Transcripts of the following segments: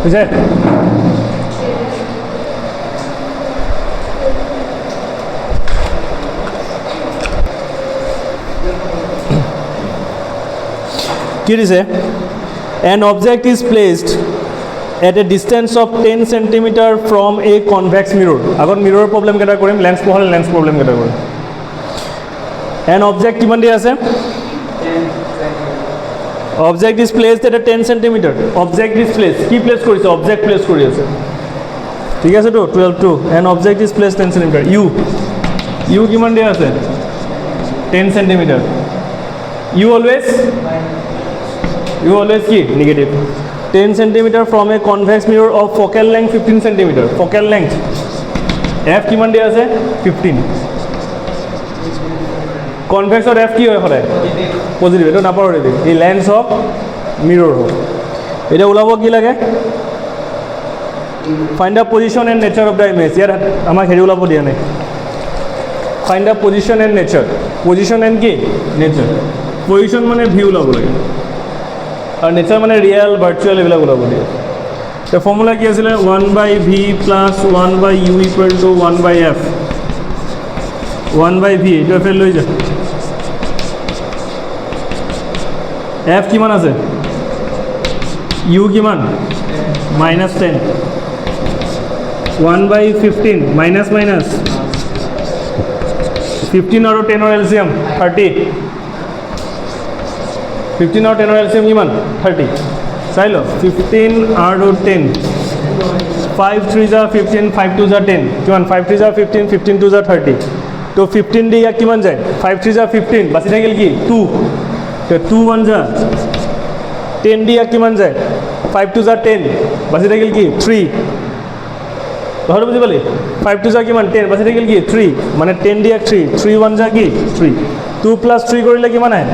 বুঝছে? কি দিছে? An object is placed at a distance of 10 cm from a convex mirror. আগত মিৰৰৰ problem কেইটা কৰিম, লেন্স নহ'লে লেন্স প্ৰব্লেম কেইটা কৰিম। An object কিমান দিয়া আছে? Object is placed at a 10 cm. Object is placed. কি প্লেস কৰিছে? Object প্লেস কৰি আছে। ঠিক আছে তো 12 2. An object is placed 10 cm. U কিমান দিয়া আছে? 10 cm. U always কি? Negative. 10 cm from a convex mirror of focal length 15 cm. Focal length F কিমান দিয়া আছে? 15. Convex or F কি হয় সদায়? পজিটিভ। এটা নাপাহৰিবি। এই লেন্স অফ মিৰৰ হয়। এটা ওলাব কি লাগে? Find the position and nature of the image. ইয়াত আমাক হেৰি ওলাব দিয়া নাই। Find the position and nature. Position and কি? নেচাৰ। পজিশন মানে ভি ওলাব লাগে আৰু নেচাৰ মানে ৰিয়েল ভাৰ্চুৱেল এইবিলাক ওলাব দিয়ে। তো ফৰ্মুলা কি আছিলে? 1/v + 1/u = 1/f। 1/v এইটো এফ লৈ যা। F কিমান আছে? U কিমান? -10। 1/15 মাইনাছ 15 আৰু 10 এলচিয়াম 30। 15 আৰু 10 এলচিয়াম কিমান? 30। চাই ল 15 আৰু 10 5 3 * 15 5 2 * 10 কিমান? 5 3 * 15 15 2 * 30। তো 15 দি ইয়াত কিমান যায়? 5 3 * 15 বাচি থাকিল কি? 2। তো 2 1 যা 10 দি ইয়াত কিমান যায়? 5 2 * 10 বাচি থাকিল কি? 3। কথাটো বুজি পালি? 5 2 কিমান? 10 বাচি থাকিল কি? 3। মানে 10 দি ইয়াত 3 3 1 যা কি? 3। 2 + 3 কৰিলে কিমান আহে?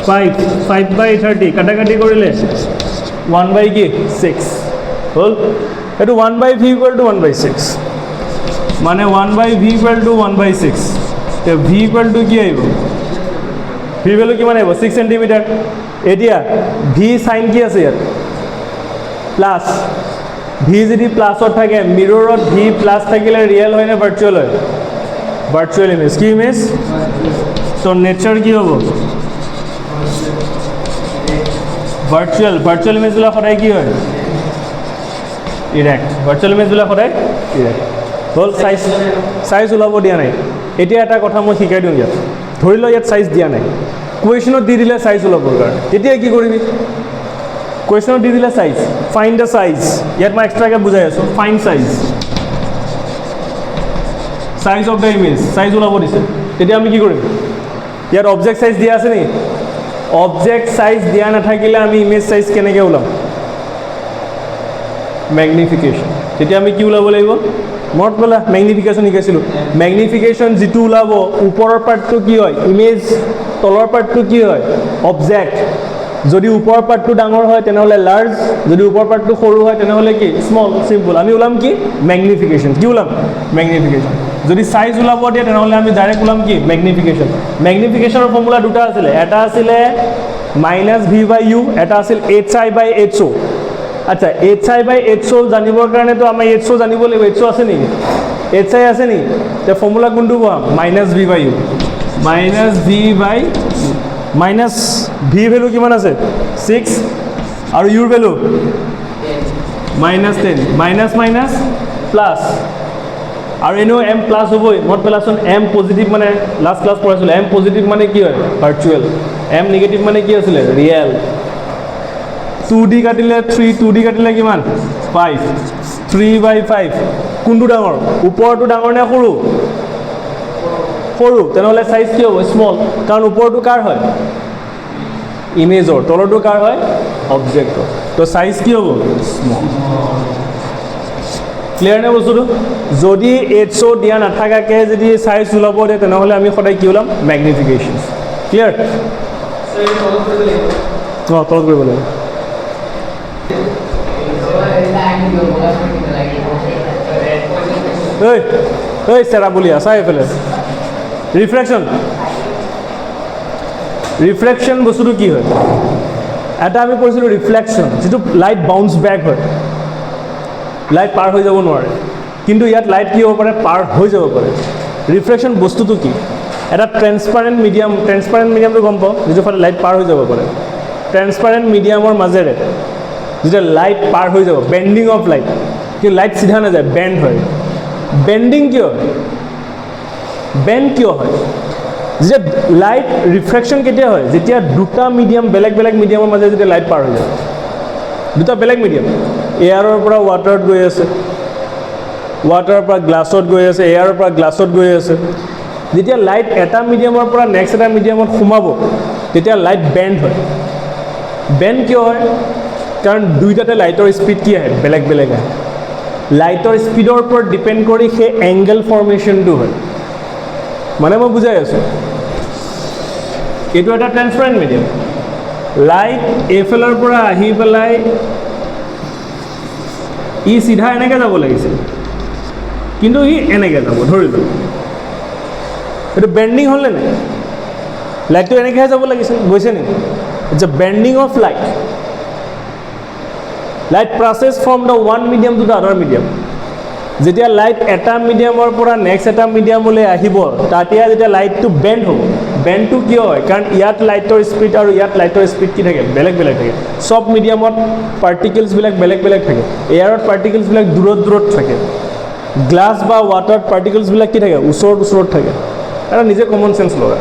5 5/30 কাটাকাটি কৰিলে 1/6 হ'ল। এইটো 1/v = 1/6 মানে 1/v = 1/6। তো v = কি আহিব? ভি ভেলু কিমান আহিব? 6 cm। এতিয়া ভি সাইন কি আছে ইয়াত? প্লাস। ভি যদি প্লাসত থাকে, মিৰৰত ভি প্লাস থাকিলে ৰিয়েল হয় নে ভাৰ্চুৱেল হয়? Virtual image. কি ইমেজ? সো নেচাৰ কি হ'ব? ভাৰ্চুৱেল। ভাৰ্চুৱেল ইমেজবিলাক সদায় কি হয়? ইৰেক্ট। ভাৰ্চুৱেল ইমেজবিলাক সদায় ইৰেক্ট। হ'ল সাইজ ওলাব দিয়া নাই। এতিয়া এটা কথা মই শিকাই দিওঁ ইয়াত। ধৰি ল ইয়াত সাইজ দিয়া নাই, কুৱেশ্যনত দি দিলে সাইজ ওলাবৰ কাৰণে। তেতিয়া কি কৰিবি? কুৱেশ্যনত দি দিলে সাইজ, ফাইণ্ড দ্য সাইজ। ইয়াত মই এক্সট্ৰাকৈ বুজাই আছোঁ। Find size, size of the image. Size ওলাব দিছে, তেতিয়া আমি কি কৰিম? ইয়াত অবজেক্ট সাইজ দিয়া আছে নেকি? অবজেক্ট সাইজ দিয়া নাথাকিলে আমি ইমেজ সাইজ কেনেকৈ ওলাম? ম্যাগনিফিকেশ্যন। তেতিয়া আমি কি ওলাব লাগিব? মনত পেলা ম্যাগনিফিকেশ্যন শিকাইছিলোঁ। ম্যাগনিফিকেশ্যন যিটো ওলাব, ওপৰৰ পাৰ্টটো কি হয়? ইমেজ। তলৰ পাৰ্টটো কি হয়? অবজেক্ট। যদি ওপৰৰ পাৰ্টটো ডাঙৰ হয় তেনেহ'লে লাৰ্জ, যদি ওপৰৰ পাৰ্টটো সৰু হয় তেনেহ'লে কি? স্মল। সিম্পল। আমি ওলাম কি? ম্যাগনিফিকেশ্যন। কি ওলাম? ম্যাগনিফিকেশ্যন। যদি সাইজ ওলাব দিয়ে তেনেহ'লে আমি ডাইৰেক্ট ওলাম কি? ম্যাগনিফিকেশ্যন। ম্যাগনিফিকেশ্যনৰ ফৰ্মুলা দুটা আছিলে। এটা আছিলে -v/u, এটা আছিল hi/ho। আচ্ছা, hi/ho জানিবৰ কাৰণেতো আমাৰ ho জানিব লাগিব। ho আছে নেকি? hi আছে নেকি? তে ফৰ্মুলা কোনটো পাম? -v/u। -v ভেলু কিমান আছে? 6 আৰু ইউৰ ভেলু -10। মাইনাছ মাইনাছ প্লাছ আৰু এনেও m প্লাছ হ'বই। মনত পেলাচোন, m পজিটিভ মানে লাষ্ট ক্লাছ পঢ়াইছিলোঁ। m পজিটিভ মানে কি হয়? ভাৰ্চুৱেল। m নিগেটিভ মানে কি আছিলে? ৰিয়েল। 2d কাটিলে 3, 2d কাটিলে কিমান? 5। 3/5 কোনটো ডাঙৰ? ওপৰটো ডাঙৰ নে সৰু? সৰু। তেনেহ'লে সাইজ কি হ'ব? স্মল। কাৰণ ওপৰটো কাৰ হয়? ইমেজৰ। তলৰটো কাৰ হয়? অবজেক্টৰ। তো সাইজ কি হ'ব? স্মল। ক্লিয়াৰ নে বস্তুটো? যদি ho দিয়া নাথাকাকৈ যদি সাইজ ওলাব দিয়ে তেনেহ'লে আমি সদায় কি ওলাম? ম্যাগনিফিকেশ্যন। ক্লিয়াৰ? অঁ, তলত কৰিব লাগিব। এই চেৰা বুলি আছা এইফালে। ৰিফ্ৰেকশ্যন বস্তুটো কি হয়? এটা আমি কৈছিলোঁ ৰিফ্লেকশ্যন, যিটো লাইট বাউন্স বেক হয়, লাইট পাৰ হৈ যাব নোৱাৰে, কিন্তু ইয়াত লাইট কি হ'ব পাৰে, পাৰ হৈ যাব পাৰে। ৰিফ্লেকশ্যন বস্তুটো কি, এটা ট্ৰেন্সপাৰেণ্ট মিডিয়ামটো গম পাওঁ, যিটো ফালে লাইট পাৰ হৈ যাব পাৰে। ট্ৰেন্সপাৰেণ্ট মিডিয়ামৰ মাজেৰে যেতিয়া লাইট পাৰ হৈ যাব, বেণ্ডিং অফ লাইট, কিন্তু লাইট চিধা নাযায়, বেণ্ড হয়। বেণ্ডিং কিয় হয়, বেণ্ড কিয় হয়? যে লাইট ৰিফ্ৰেকশ্যন কেতিয়া হয়, যেতিয়া দুটা মিডিয়াম, বেলেগ বেলেগ মিডিয়ামৰ মাজেৰে যেতিয়া লাইট পাৰ হৈ যায়, দুটা বেলেগ মিডিয়াম, এয়াৰৰ পৰা ৱাটাৰত গৈ আছে, ৱাটাৰৰ পৰা গ্লাছত গৈ আছে, এয়াৰৰ পৰা গ্লাছত গৈ আছে, যেতিয়া লাইট এটা মিডিয়ামৰ পৰা নেক্সট এটা মিডিয়ামত সোমাব, তেতিয়া লাইট বেণ্ড হয়। বেণ্ড কিয় হয়? কাৰণ দুইটাতে লাইটৰ স্পীড কি আহে, বেলেগ বেলেগ আহে। লাইটৰ স্পীডৰ ওপৰত ডিপেণ্ড কৰি সেই এংগেল ফৰ্মেশ্যনটো হয়। মানে মই বুজাই আছোঁ, এইটো এটা ট্ৰেন্সপাৰেণ্ট মিডিয়াম, লাইট এইফালৰ পৰা আহি পেলাই ই চিধা এনেকৈ যাব লাগিছিল, কিন্তু ই এনেকৈ যাব, ধৰি লওক এইটো বেণ্ডিং হ'লনে নাই? লাইটটো এনেকৈহে যাব লাগিছিল, গৈছে নেকি? It's a bending of light. Light passes from the one medium to the other medium. যেতিয়া লাইট এটা মিডিয়ামৰ পৰা নেক্সট এটা মিডিয়ামলৈ আহিব, তেতিয়া যেতিয়া লাইটটো বেণ্ড হ'ব। বেণ্ডটো কিয় হয়? কাৰণ ইয়াত লাইটৰ স্পীড আৰু ইয়াত লাইটৰ স্পীড কি থাকে, বেলেগ বেলেগ থাকে। চব মিডিয়ামত পাৰ্টিকেলছবিলাক বেলেগ বেলেগ থাকে। এয়াৰত পাৰ্টিকেলছবিলাক দূৰত দূৰত থাকে, গ্লাছ বা ৱাটাৰত পাৰ্টিকেলছবিলাক কি থাকে, ওচৰত ওচৰত থাকে। এটা নিজে কমন চেঞ্চ লগা,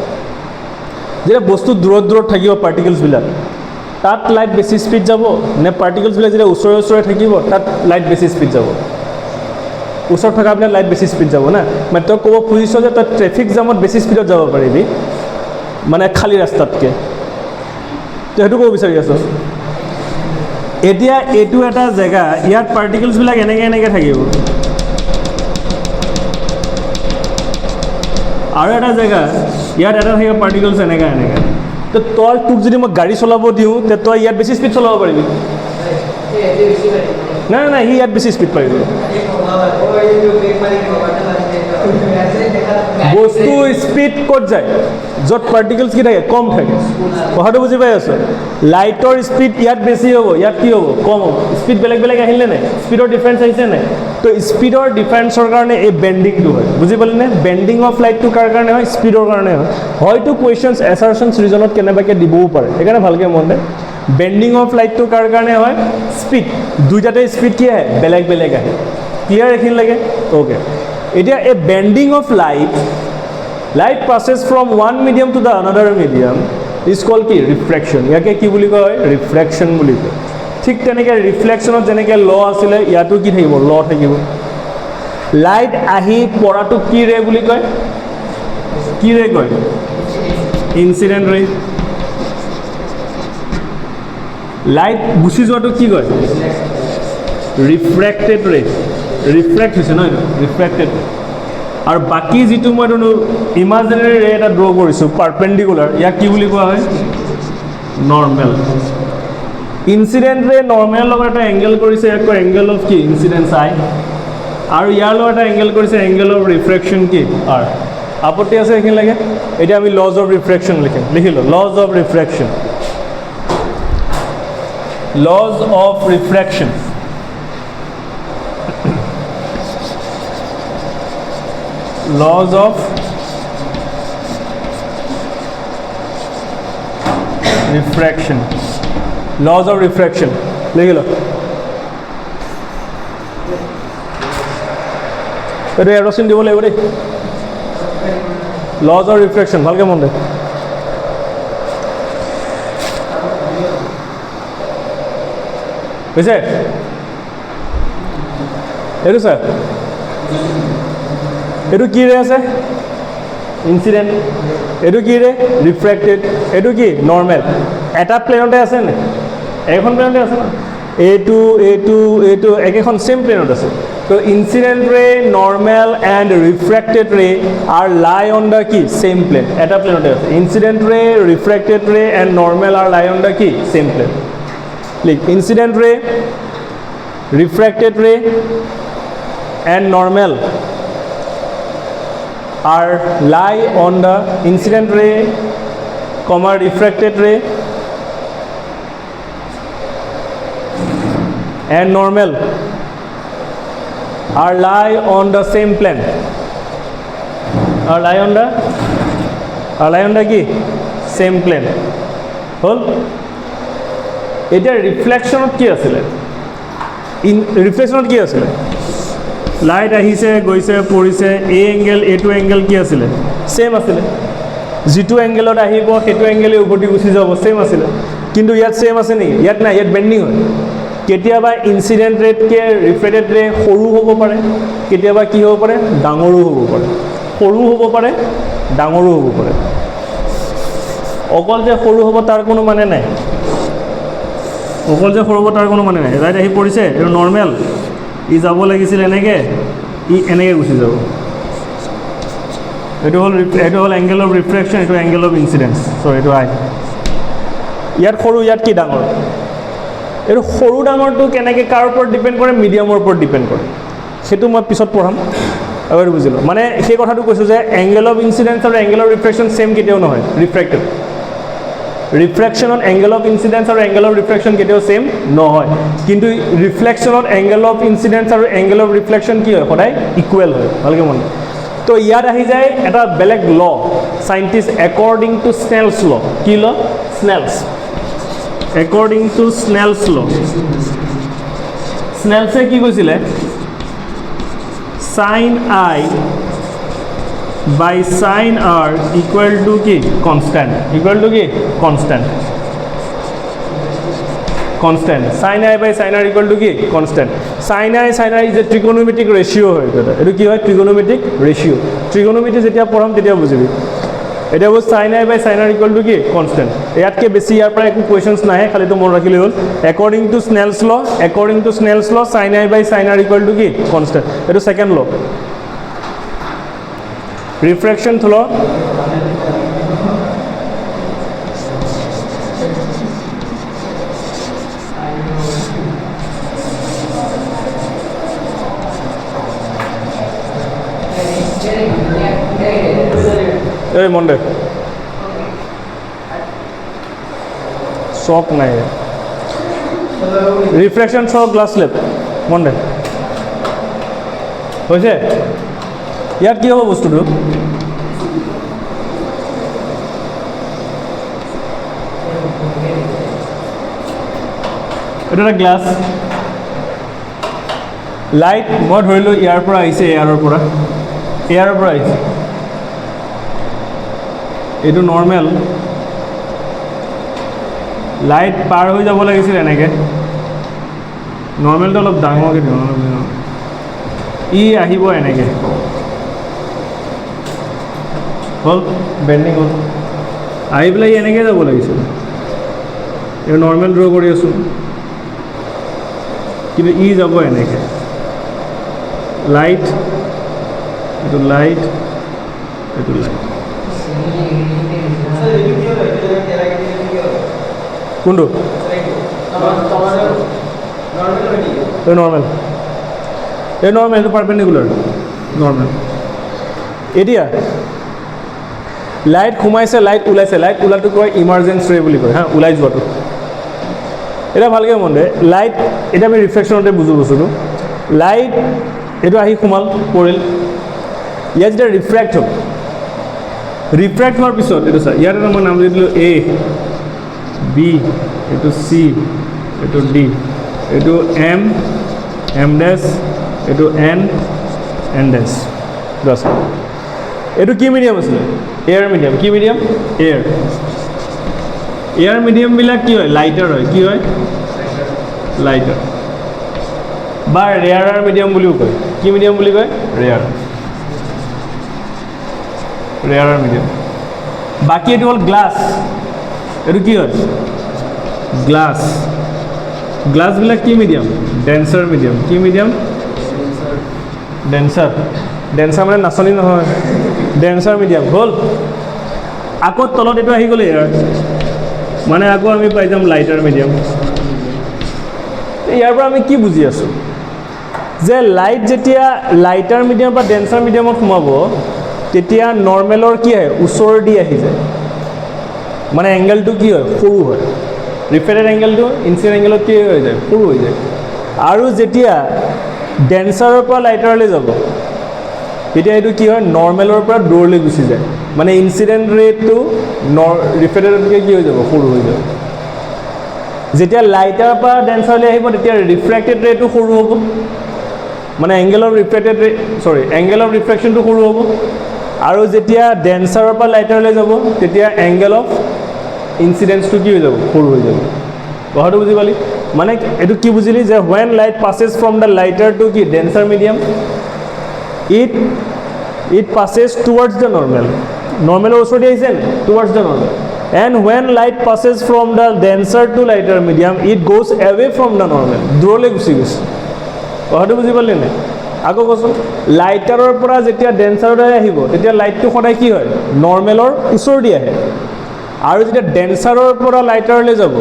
যেতিয়া বস্তু দূৰত দূৰত থাকিব পাৰ্টিকেলছবিলাক, তাত লাইট বেছি স্পীড যাব নে পাৰ্টিকেলছবিলাক যেতিয়া ওচৰে ওচৰে থাকিব তাত লাইট বেছি স্পীড যাব? ওচৰত থকাবিলাক লাইট বেছি স্পীড যাব না। মানে তই ক'ব খুজিছ যে তই ট্ৰেফিক জামত বেছি স্পীডত যাব পাৰিবি, মানে খালী ৰাস্তাতকৈ, তই সেইটো ক'ব বিচাৰি আছ। এতিয়া এইটো এটা জেগা, ইয়াত পাৰ্টিকেলছবিলাক এনেকৈ এনেকৈ থাকিব, আৰু এটা জেগা ইয়াত এটা থাকিব পাৰ্টিকেলছ এনেকৈ এনেকৈ। তো তই তোক যদি মই গাড়ী চলাব দিওঁ, তে তই ইয়াত বেছি স্পীড চলাব পাৰিবি? নাই নাই, সি ইয়াত বেছি স্পীড পাৰিব। বস্তু স্পীড ক'ত যায়, য'ত পাৰ্টিকেলছ কি থাকে, কম থাকে। কথাটো বুজি পাই আছোঁ? লাইটৰ স্পীড ইয়াত বেছি হ'ব, ইয়াত কি হ'ব, কম হ'ব। স্পীড বেলেগ বেলেগ আহিলে নাই, স্পীডৰ ডিফাৰেঞ্চ আহিছে নাই? তো স্পীডৰ ডিফাৰেঞ্চৰ কাৰণে এই বেণ্ডিংটো হয়, বুজি পালিনে? বেণ্ডিং অফ লাইটটো কাৰ কাৰণে হয়, স্পীডৰ কাৰণে হয়। হয়তো কুৱেশ্যনছ এছাৰশ্যনছ ৰিজনত কেনেবাকৈ দিবও পাৰে, সেইকাৰণে ভালকৈ মন দে। বেণ্ডিং অফ লাইটটো কাৰ কাৰণে হয়, স্পীড। দুইটাতে স্পীড কি আহে, বেলেগ বেলেগ আহে। ক্লিয়াৰ এইখিনিলৈকে? অ'কে। এতিয়া এই bending of light passes from one medium to the another medium is call কি, ৰিফ্ৰেকশ্যন। ইয়াকে কি বুলি কয়, ৰিফ্ৰেকশ্যন বুলি কয়। ঠিক তেনেকৈ ৰিফ্লেকশ্যনত যেনেকৈ ল আছিলে, ইয়াতো কি থাকিব, ল থাকিব। লাইট আহি পৰাটো কি ৰে বুলি কয়, কি ৰে কয়, ইনচিডেণ্ট ৰে। লাইট গুচি যোৱাটো কি কয়, ৰিফ্ৰেক্টেড ৰে। ৰিফ্ৰেক্ট হৈছে নহয়, ৰিফ্ৰেক্টেড ৰে। আৰু বাকী যিটো মই ইমাজিনেৰী ৰে এটা ড্ৰ কৰিছোঁ, পাৰপেণ্ডিকুলাৰ, ইয়াক কি বুলি কোৱা হয়, নৰ্মেল। ইনচিডেণ্ট ৰে নৰ্মেলৰ লগত এটা এংগেল কৰিছে, ইয়াক কয় এংগেল অফ কি, ইনচিডেঞ্চ আই। আৰু ইয়াৰ লগত এটা এংগেল কৰিছে, এংগেল অফ ৰিফ্ৰেকশ্যন কি, আৰ। আপত্তি আছে এইখিনি লাগে? এতিয়া আমি লজ অফ ৰিফ্ৰেকশ্যন লিখিম, লিখিলোঁ laws of refraction. Laws of refraction. laws of refraction, laws of refraction লিখি লো। এইটো এৰ'চিন দিব লাগিব দেই। laws of refraction ভালকৈ মন দে। বুজিছে? এইটো স্যাৰ, এইটো কি ৰে আছে, ইনচিডেণ্ট। এইটো কি ৰে, ৰিফ্ৰেক্টেড। এইটো কি, নৰ্মেল। এটা প্লেনতে আছে নে, এখন প্লেনতে আছে ন। এইটো এইটো এইটো একেখন চেম প্লেনত আছে। তো ইনচিডেণ্ট ৰে, নৰ্মেল এণ্ড ৰিফ্ৰেক্টেড ৰে আৰ লাই অন দ্য কি, চেম প্লেন। এটা প্লেনতে আছে। ইনচিডেণ্ট ৰে, ৰিফ্ৰেক্টেড ৰে and normal R lie on the কি, চেম প্লেন। লিখ, ইনচিডেণ্ট ৰে, ৰিফ্ৰেক্টেড ৰে and normal are lie on the incident ray, comma refracted ray and normal are lie on the same plane. Are lie on the কি same plane. হল এতিয়া রিফ্লেকশনত কি আছিল রিফ্লেকশনত কি আছিল লাইট আহিছে গৈছে পৰিছে এই এংগেল এটো এংগেল কি আছিল সেম আছিল যেটো এংগেলত আহিব সেটো এংগেলে উভতি গুচি যাব সেম আছিল কিন্তু ইয়াত সেম আছে নেকি ইয়াত না ইয়াত বেন্ডিং হয় কেতিয়াবা ইনসিডেন্ট ৰেট কে ৰিফ্লেক্টেড ৰে সৰু হ'ব পাৰে কেতিয়াবা কি হ'ব পাৰে ডাঙৰো হ'ব পাৰে সৰু হ'ব পাৰে ডাঙৰো হ'ব পাৰে অকল যে সৰু হ'ব তাৰ কোনো মানে নাই অকল যে সৰু হ'ব তাৰ কোনো মানে নাই ৰাইট আহি পৰিছে এটো নরমাল ই যাব লাগিছিল এনেকে ই এনেকে গুচি যাব এটো হল অ্যাঙ্গেল অফ রিফ্লেকশন এটো অ্যাঙ্গেল অফ ইনসিডেন্স সো এটো আই ইয়াত সৰু ইয়াত কি ডাঙৰ এটো সৰু ডাঙৰটো কেনেকে কাৰ ওপৰত ডিপেন্ড কৰে মিডিয়ামৰ ওপৰত ডিপেন্ড কৰে সেটো মই পিছত পঢ়াম এবাৰ বুজিলো মানে সেই কথাটো কৈছো যে অ্যাঙ্গেল অফ ইনসিডেন্স আৰু অ্যাঙ্গেল অফ ৰিফ্লেকশন সেম কেতিয়াও নহয় ৰিফ্ৰেক্টেড ৰিফ্লেকশনত অ্যাঙ্গেল অফ ইনসিডেন্স আৰু অ্যাঙ্গেল অফ ৰিফ্লেকশন কেতিয়াও সেম নহয় কিন্তু ৰিফ্লেকশনত অ্যাঙ্গেল অফ ইনসিডেন্স আৰু অ্যাঙ্গেল অফ ৰিফ্লেকশন কি হয় সদায় ইকুৱেল হয় ভালকে মন তো ইয়াত আহি যায় এটা বেলেগ ল সাইন্টিস্ট অ্যাকর্ডিং টু স্নেলস ল কি ল স্নেলস অ্যাকর্ডিং টু স্নেলস ল স্নেলসে কি কৈছিলে sin I by sin R equal to কি constant equal to কি constant sin I by sin R equal to কি constant sin I is a trigonometric ratio হয় এটা কি হয় trigonometric ratio trigonometry যেতিয়া পঢ়াম তেতিয়া বুজিবি এটা হল sin I by sin R equal to কি constant ইয়াতকে বেছি ইয়াৰ পৰা একো কোৱেশ্চনছ নাহে খালি তো মন ৰাখিলে হল according to Snell's law sin I by sin R equal to কি constant এটো সেকেন্ড ল refraction law এই মন্ডে শক নাই রিফ্লেকশন শক গ্লাস স্ল্যাব মন্ডে হয়েছে ইয়াত কি হ'ব বস্তুটো এটা গ্লাস লাইট মই ধৰিলো ইয়াৰ পৰা আহিছে এয়াৰৰ পৰা আহিছে এইটো নৰ্মাল লাইট পাৰ হৈ যাব লাগিছিল এনেকে নৰ্মালটো অলপ ডাঙৰকে দিওঁ ই আহিব এনেকে হল বেন্ডিং হল আহি পেলাই এনেকে যাব লাগিছিল এই নর্মাল ড্ৰ কৰি আছো কিন্তু ই যাব এনেকে লাইট এইটো লাইট কোনটো নর্মাল এইটো পারপেন্ডিকুলার নর্মাল এতিয়া লাইট সোমাইছে লাইট ওলাইছে লাইট ওলাটো কয় ইমার্জেন্স রে বুলি কয় হা ওলাই যোৱাটো এটা ভালকে মন দে লাইট এটা আমি ৰিফ্লেকশনতে বুজো বস্তুটো লাইট এইটো আহি সোমাল পৰিল ইয়াত যেতিয়া ৰিফ্ৰেক্ট হ'ল ৰিফ্ৰেক্ট হোৱাৰ পিছত এইটো চা ইয়াত এটা মই নাম দি দিলোঁ এ বি এইটো চি এইটো ডি এইটো এম ডেছ এইটো এন ডেছ বাছ এইটো কি মিডিয়াম আছিলে এয়াৰ মিডিয়াম কি মিডিয়াম এয়াৰ মিডিয়ামবিলাক কি হয় লাইটাৰ হয় কি হয় লাইটাৰ বা ৰেয়াৰাৰ মিডিয়াম বুলিও কয় কি মিডিয়াম বুলি কয় ৰেয়াৰাৰ মিডিয়াম বাকী এইটো হ'ল গ্লাছ এইটো কি হয় গ্লাছবিলাক কি মিডিয়াম ডেন্সাৰ মিডিয়াম কি মিডিয়াম ডেন্সাৰ মানে নাচনি নহয় ডেন্সাৰ মিডিয়াম হ'ল আকৌ তলত এইটো আহি গ'লে ইয়াৰ মানে আকৌ আমি পাই যাম লাইটাৰ মিডিয়াম ইয়াৰ পৰা আমি কি বুজি আছোঁ যে লাইট যেতিয়া লাইটাৰ মিডিয়াম বা ডেন্সাৰ মিডিয়ামত সোমাব তেতিয়া নৰ্মেলৰ কি হয় ওচৰ দি আহি যায় মানে এংগেলটো কি হয় সৰু হয় ৰিফ্ৰেক্টেড এংগেলটো ইনচিডেণ্ট এংগেলত কি হৈ যায় সৰু হৈ যায় আৰু যেতিয়া ডেন্সাৰৰ পৰা লাইটাৰলৈ যাব তেতিয়া এইটো কি হয় নৰ্মেলৰ পৰা দূৰলৈ গুচি যায় মানে ইনচিডেণ্ট ৰেটটো ৰিফ্ৰেক্টেডতকৈ কি হৈ যাব সৰু হৈ যাব যেতিয়া লাইটাৰৰ পৰা ডেন্সাৰলৈ আহিব তেতিয়া ৰিফ্ৰেক্টেড ৰেটটো সৰু হ'ব মানে এংগেল অফ ৰিফ্ৰেকশ্যনটো সৰু হ'ব আৰু যেতিয়া ডেন্সাৰৰ পৰা লাইটাৰলৈ যাব তেতিয়া এংগেল অফ ইনচিডেন্সটো কি হৈ যাব সৰু হৈ যাব কথাটো বুজি পালি মানে এইটো কি বুজিলি যে when light passes from the lighter to কি denser medium it passes towards the normal normal ওচৰতে আহিছে towards the normal and when light passes from the denser to lighter medium it goes away from the normal দূৰলৈ গুচি গৈছে কথাটো বুজি পালি নে আকৌ কৈছোঁ লাইটাৰৰ পৰা যেতিয়া ডেন্সাৰলৈ আহিব তেতিয়া লাইটটো সদায় কি হয় নৰ্মেলৰ ওচৰতে আহে আৰু যেতিয়া ডেন্সাৰৰ পৰা লাইটাৰলৈ যাব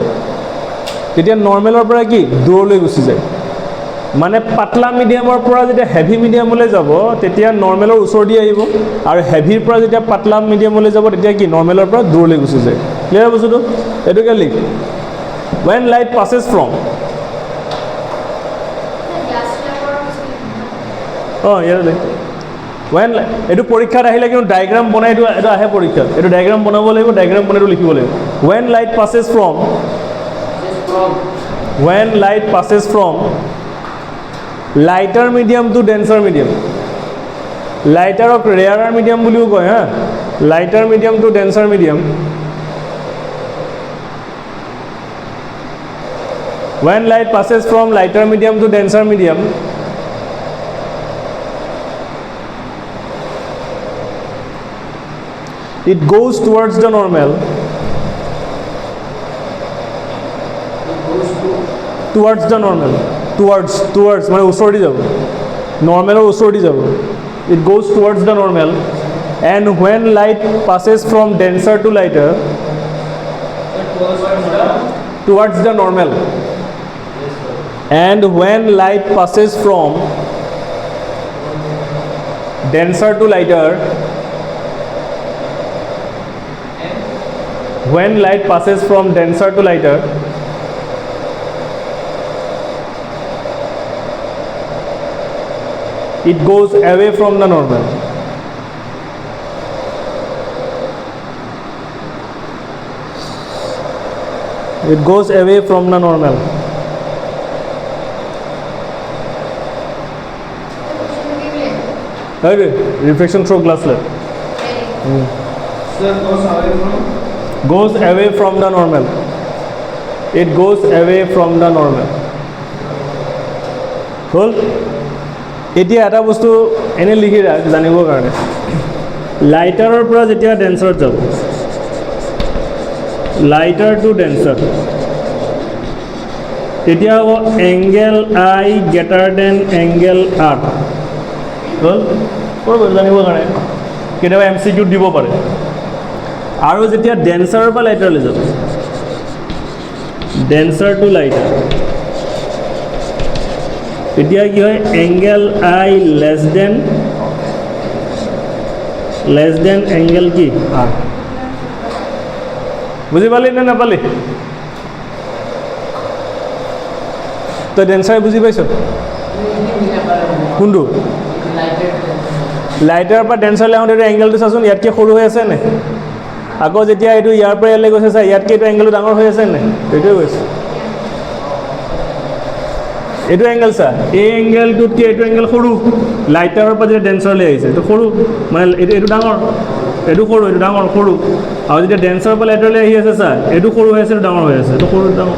তেতিয়া নৰ্মেলৰ পৰা কি দূৰলৈ গুচি যায় মানে পাতলা মিডিয়ামৰ পৰা যেতিয়া হেভি মিডিয়ামলৈ যাব তেতিয়া নৰ্মেলৰ ওচৰতে আহিব আৰু হেভিৰ পৰা যেতিয়া পাতলা মিডিয়ামলৈ যাব তেতিয়া কি নৰ্মেলৰ পৰা দূৰলৈ গুচি যায় ক্লিয়াৰ বস্তুটো এইটোকে লিখ when light passes from ইয়াতে লিখ when এইটো পৰীক্ষাত আহিলে কিন্তু ডায়েগ্ৰাম বনাই এইটো আহে পৰীক্ষাত এইটো ডায়েগ্ৰাম বনাব লাগিব ডায়েগ্ৰাম বনাই লিখিব লাগিব when light passes from when light passes from lighter medium to denser medium lighter of rarer medium বুলিও কয় হা lighter medium to denser medium when light passes from lighter medium to denser medium it goes towards the normal towards the normal towards মানে ওচৰতে যাব নৰ্মেলৰ ওচৰতে যাব it goes towards the normal and when light passes from denser to lighter towards the normal and when light passes from denser to lighter when light passes from denser to lighter it goes away from the normal it goes away from the normal okay reflection through glass light Sir, goes away from the normal it goes away from the normal হল এতিয়া এটা বস্তু এনে লিখি ৰাখ জানিবৰ কাৰণে লাইটাৰৰ পৰা যেতিয়া ডেন্সাৰত যাব লাইটাৰ টু ডেন্সাৰ তেতিয়া হ'ব এংগেল আই গ্ৰেটাৰ দেন এংগেল আৰ হ'ল ক'ৰ জানিবৰ কাৰণে কেতিয়াবা MCQ দিব পাৰে আৰু যেতিয়া ডেন্সাৰৰ পৰা লাইটাৰলৈ যাব ডেন্সাৰ টু লাইটাৰ তেতিয়া কি হয় এংগেল আই লেছ দেন এংগেল কি আৰ বুজি পালি নে নাপালি তই ডেন্সাৰ বুজি পাইছ কোনটো লাইটাৰৰ পৰা ডেন্সাৰলৈ আহোঁতে এইটো এংগেলটো চাচোন ইয়াতকৈ সৰু হৈ আছে নে আকৌ যেতিয়া এইটো ইয়াৰ পৰা ইয়ালৈ গৈছে চা ইয়াতকৈ এইটো এংগেলটো ডাঙৰ হৈ আছে নে সেইটোৱে কৈছে এইটো এংগেল চা এই এংগেলটোতকৈ এইটো এংগেল সৰু লাইটাৰৰ পৰা যেতিয়া ডেন্সাৰলৈ আহিছে এইটো সৰু মানে এইটো ডাঙৰ এইটো সৰু এইটো ডাঙৰ সৰু আৰু যেতিয়া ডেন্সাৰৰ পৰা লাইটাৰলৈ আহি আছে চা এইটো সৰু হৈ আছে এইটো ডাঙৰ হৈ আছে এইটো সৰু ডাঙৰ